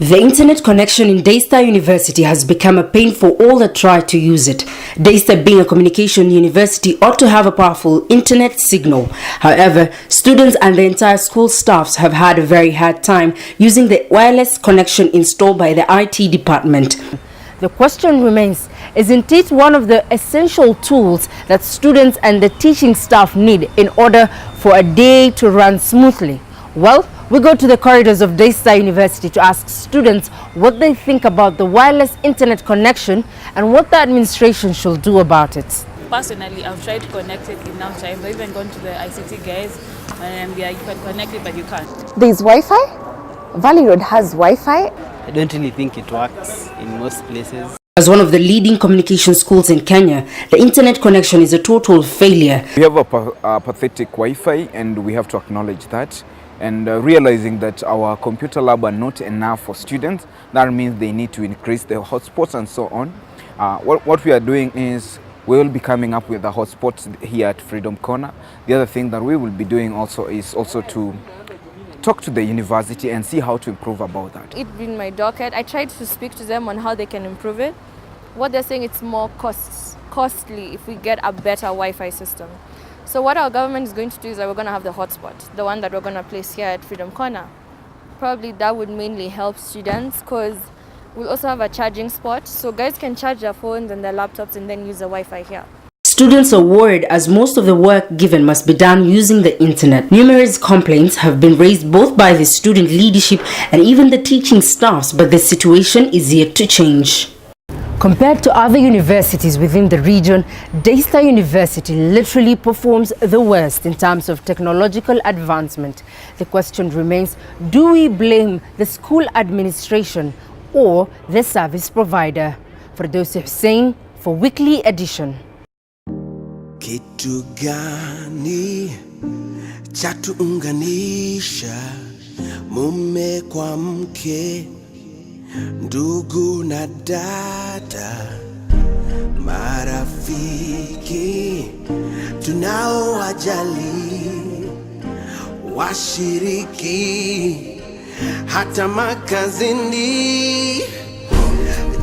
The internet connection in DAYSTAR University has become a pain for all that try to use it. DAYSTAR, being a communication university, ought to have a powerful internet signal. However, students and the entire school staffs have had a very hard time using the wireless connection installed by the IT department. The question remains, isn't it one of the essential tools that students and the teaching staff need in order for a day to run smoothly? Well, we go to the corridors of DAYSTAR University to ask students what they think about the wireless internet connection and what the administration should do about it. Personally, I've tried to connect it enough times. I've even gone to the ICT guys and you can connect it, but you can't. There's Wi-Fi. Valley Road has Wi-Fi. I don't really think it works in most places. As one of the leading communication schools in Kenya, the internet connection is a total failure. We have a pathetic Wi-Fi, and we have to acknowledge that. And realizing that our computer lab are not enough for students, that means they need to increase the hotspots and so on. What we are doing is we will be coming up with the hotspots here at Freedom Corner. The other thing that we will be doing is to talk to the university and see how to improve about that. It being my docket, I tried to speak to them on how they can improve it. What they're saying, it's more costly if we get a better Wi-Fi system. So what our government is going to do is that we're going to have the hotspot, the one that we're going to place here at Freedom Corner. Probably that would mainly help students because we'll also have a charging spot so guys can charge their phones and their laptops and then use the Wi-Fi here. Students are worried as most of the work given must be done using the internet. Numerous complaints have been raised both by the student leadership and even the teaching staffs, but the situation is yet to change. Compared to other universities within the region, DAYSTAR University literally performs the worst in terms of technological advancement. The question remains, do we blame the school administration or the service provider? For those Hussein for Weekly Edition. Kitu gani chatuunganisha mume kwa mke, ndugu na dada, marafiki tunaowajali, washiriki hata makazini.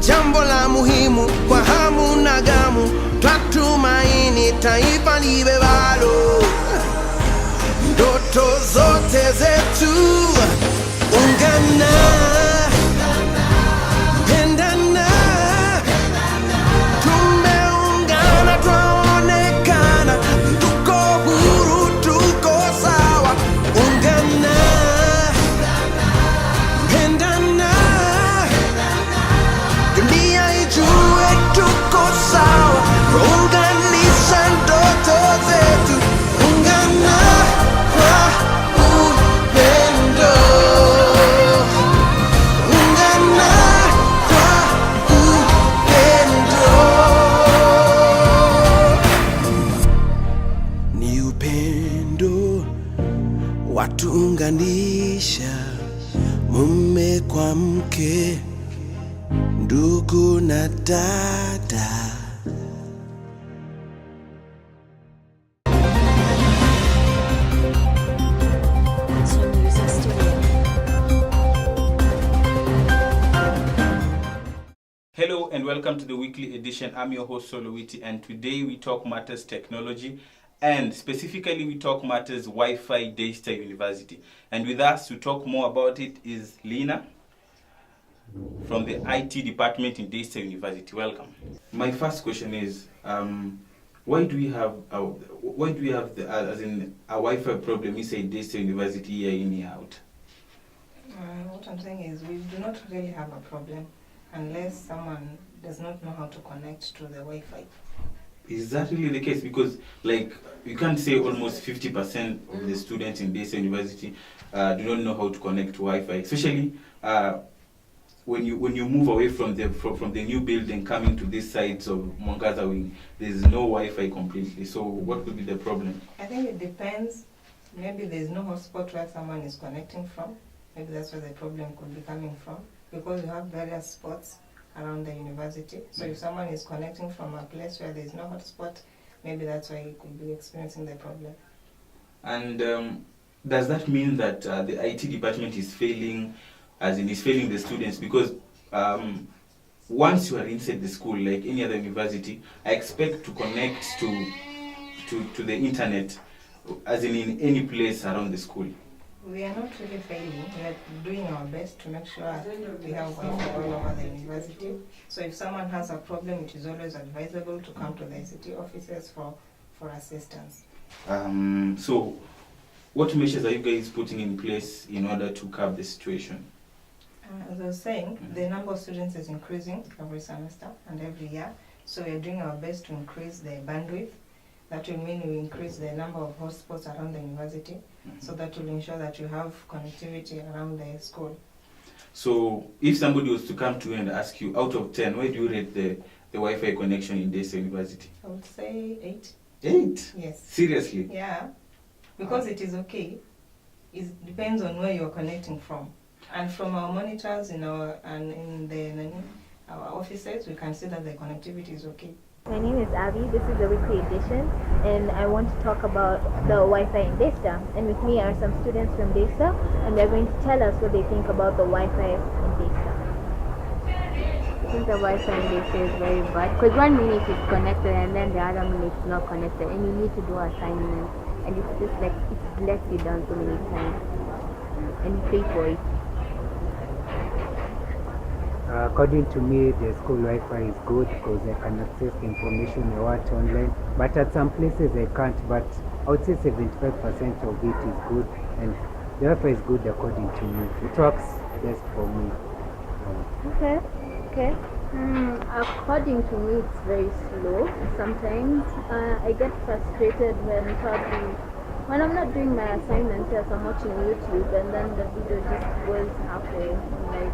Jambo la muhimu kwa hamu na gamu, twatumaini taifa liwe bado. Ndoto zote zetu ungana, pendana, tumeungana, twaonekana, tuko huru, tuko sawa. Ungana, pendana, dunia ijue tuko sawa. Unganisha ndoto zetu, ungana kwa upendo, ungana kwa upendo. Ni upendo watuunganisha, mume kwa mke, ndugu na dada. Hello and welcome to the weekly edition. I'm your host Solowiti, and today we talk matters technology, and specifically we talk matters Wi-Fi DAYSTAR University. And with us to talk more about it is Lina from the IT department in DAYSTAR University. Welcome. My first question is, why do we have a Wi-Fi problem inside DAYSTAR University year in, year out? What I'm saying is we do not really have a problem unless someone does not know how to connect to the Wi-Fi. Is that really the case? Because like you can't say almost 50% of the students in DAYSTAR University do not know how to connect to Wi-Fi, especially when you move away from the new building coming to these sides of Mwangaza Wing, there's no Wi-Fi completely. So what could be the problem? I think it depends. Maybe there's no hotspot where someone is connecting from. Maybe that's where the problem could be coming from, because you have various spots around the university. So if someone is connecting from a place where there's no hotspot, maybe that's why you could be experiencing the problem. And does that mean that the IT department is failing as in is failing the students, because once you are inside the school, like any other university, I expect to connect to the internet, as in any place around the school. We are not really failing. We are doing our best to make sure we have Wi-Fi all over the university. So if someone has a problem, it is always advisable to come to the ICT offices for assistance. So what measures are you guys putting in place in order to curb the situation? As I was saying, the number of students is increasing every semester and every year. So we are doing our best to increase the bandwidth. That will mean we increase the number of hotspots around the university. So that will ensure that you have connectivity around the school. So if somebody was to come to you and ask you, out of 10, where do you rate the Wi-Fi connection in this university? I would say 8. 8? Yes. Seriously? Yeah, because it is okay. It depends on where you are connecting from. And from our monitors in our offices, we can see that the connectivity is okay. My name is Abby. This is the weekly edition, and I want to talk about the Wi-Fi in DAYSTAR. And with me are some students from DAYSTAR, and they're going to tell us what they think about the Wi-Fi in DAYSTAR. I think the Wi-Fi in DAYSTAR is very bad, because 1 minute it's connected and then the other minute it's not connected, and you need to do assignments, and it's just like it lets you down so many times, and you pay for it. According to me, the school Wi-Fi is good because I can access information I want online, but at some places I can't. But I would say 75% of it is good, and the Wi-Fi is good according to me. It works best for me. Okay. According to me, it's very slow. Sometimes I get frustrated when I'm not doing my assignments, as I'm watching YouTube, and then the video just goes halfway. Like,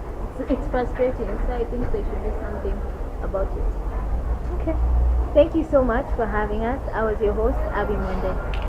it's frustrating, so I think they should do something about it. Okay. Thank you so much for having us. I was your host, Abby Monday.